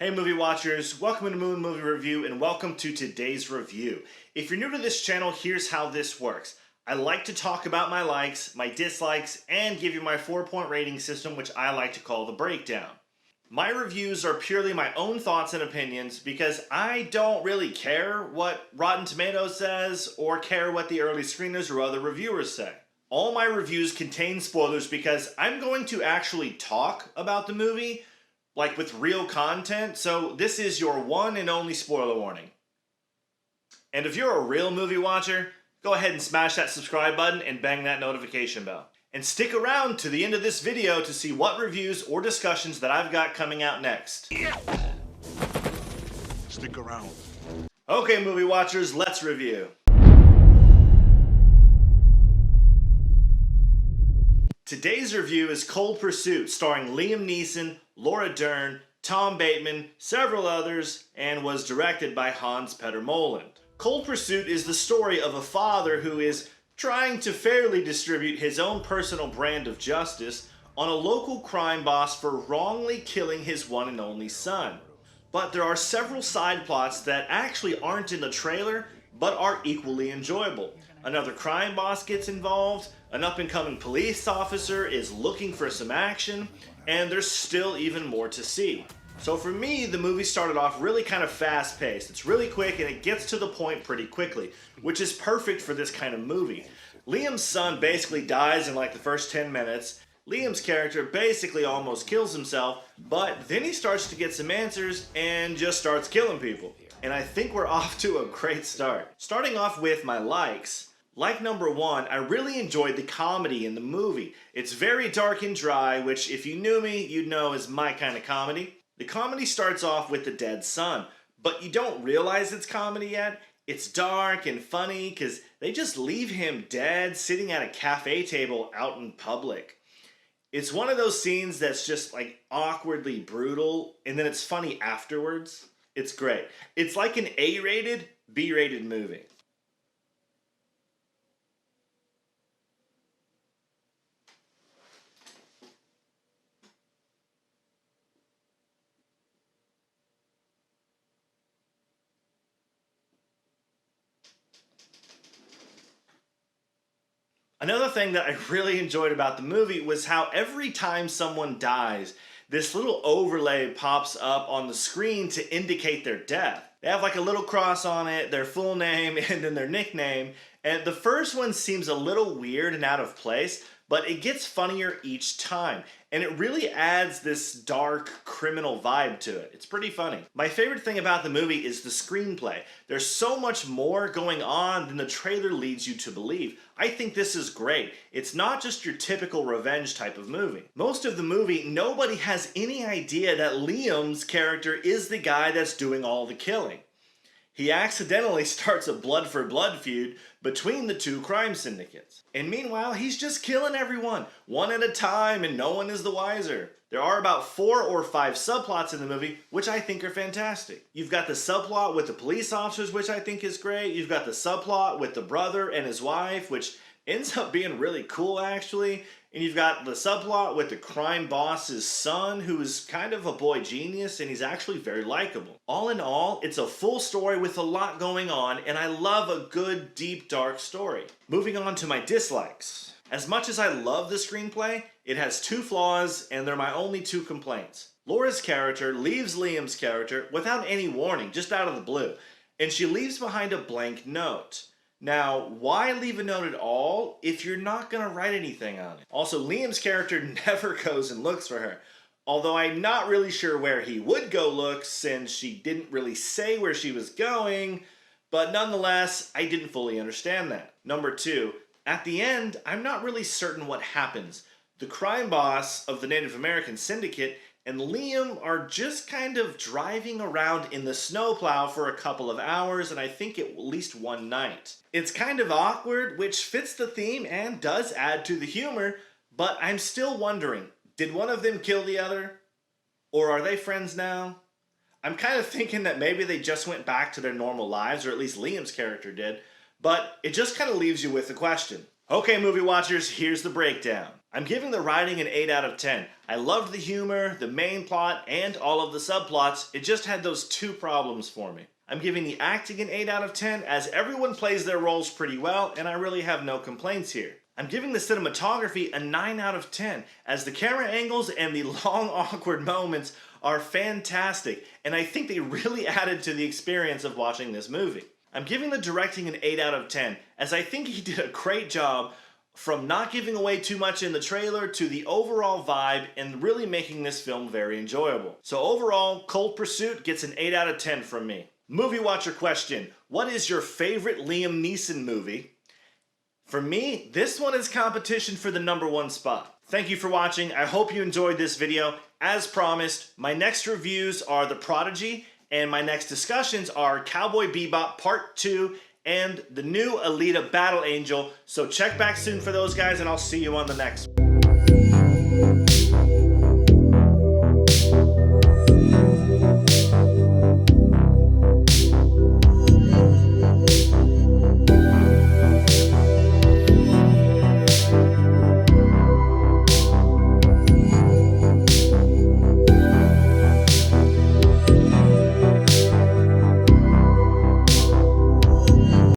Hey movie watchers, welcome to Moon Movie Review and welcome to today's review. If you're new to this channel, here's how this works. I like to talk about my likes, my dislikes, and give you my 4-point rating system, which I like to call the breakdown. My reviews are purely my own thoughts and opinions because I don't really care what Rotten Tomatoes says or care what the early screeners or other reviewers say. All my reviews contain spoilers because I'm going to actually talk about the movie, like with real content, so this is your one and only spoiler warning. And if you're a real movie watcher, go ahead and smash that subscribe button and bang that notification bell. And stick around to the end of this video to see what reviews or discussions that I've got coming out next. Stick around. Okay, movie watchers, let's review. Today's review is Cold Pursuit, starring Liam Neeson, Laura Dern, Tom Bateman, several others, and was directed by Hans Petter Moland. Cold Pursuit is the story of a father who is trying to fairly distribute his own personal brand of justice on a local crime boss for wrongly killing his one and only son. But there are several side plots that actually aren't in the trailer, but are equally enjoyable. Another crime boss gets involved, an up-and-coming police officer is looking for some action, and there's still even more to see. So for me, the movie started off really kind of fast-paced. It's really quick and it gets to the point pretty quickly, which is perfect for this kind of movie. Liam's son basically dies in like the first 10 minutes. Liam's character basically almost kills himself, but then he starts to get some answers and just starts killing people. And I think we're off to a great start. Starting off with my likes. Like number one, I really enjoyed the comedy in the movie. It's very dark and dry, which if you knew me, you'd know is my kind of comedy. The comedy starts off with the dead son, but you don't realize it's comedy yet. It's dark and funny because they just leave him dead sitting at a cafe table out in public. It's one of those scenes that's just like awkwardly brutal, and then it's funny afterwards. It's great. It's like an A-rated, B-rated movie. Another thing that I really enjoyed about the movie was how every time someone dies, this little overlay pops up on the screen to indicate their death. They have like a little cross on it, their full name, and then their nickname. And the first one seems a little weird and out of place, but it gets funnier each time. And it really adds this dark criminal vibe to it. It's pretty funny. My favorite thing about the movie is the screenplay. There's so much more going on than the trailer leads you to believe. I think this is great. It's not just your typical revenge type of movie. Most of the movie, nobody has any idea that Liam's character is the guy that's doing all the killing. He accidentally starts a blood for blood feud between the two crime syndicates. And meanwhile, he's just killing everyone, one at a time, and no one is the wiser. There are about 4 or 5 subplots in the movie, which I think are fantastic. You've got the subplot with the police officers, which I think is great. You've got the subplot with the brother and his wife, which ends up being really cool actually. And you've got the subplot with the crime boss's son, who is kind of a boy genius, and he's actually very likable. All in all, it's a full story with a lot going on, and I love a good, deep, dark story. Moving on to my dislikes. As much as I love the screenplay, it has 2 flaws, and they're my only 2 complaints. Laura's character leaves Liam's character without any warning, just out of the blue, and she leaves behind a blank note. Now, why leave a note at all if you're not going to write anything on it? Also, Liam's character never goes and looks for her, although I'm not really sure where he would go look since she didn't really say where she was going, but nonetheless, I didn't fully understand that. Number 2, at the end, I'm not really certain what happens. The crime boss of the Native American syndicate and Liam are just kind of driving around in the snowplow for a couple of hours, and I think at least one night. It's kind of awkward, which fits the theme and does add to the humor, but I'm still wondering, did one of them kill the other? Or are they friends now? I'm kind of thinking that maybe they just went back to their normal lives, or at least Liam's character did, but it just kind of leaves you with the question. Okay, movie watchers, here's the breakdown. I'm giving the writing an 8 out of 10. I loved the humor, the main plot, and all of the subplots. It just had those two problems for me. I'm giving the acting an 8 out of 10 as everyone plays their roles pretty well and I really have no complaints here. I'm giving the cinematography a 9 out of 10 as the camera angles and the long awkward moments are fantastic and I think they really added to the experience of watching this movie. I'm giving the directing an 8 out of 10 as I think he did a great job from not giving away too much in the trailer to the overall vibe and really making this film very enjoyable. So overall, Cold Pursuit gets an 8 out of 10 from me. Movie Watcher question, what is your favorite Liam Neeson movie? For me, this one is competition for the #1 spot. Thank you for watching. I hope you enjoyed this video. As promised, my next reviews are The Prodigy and my next discussions are Cowboy Bebop Part 2 and the new Alita Battle Angel. So check back soon for those guys and I'll see you on the next one.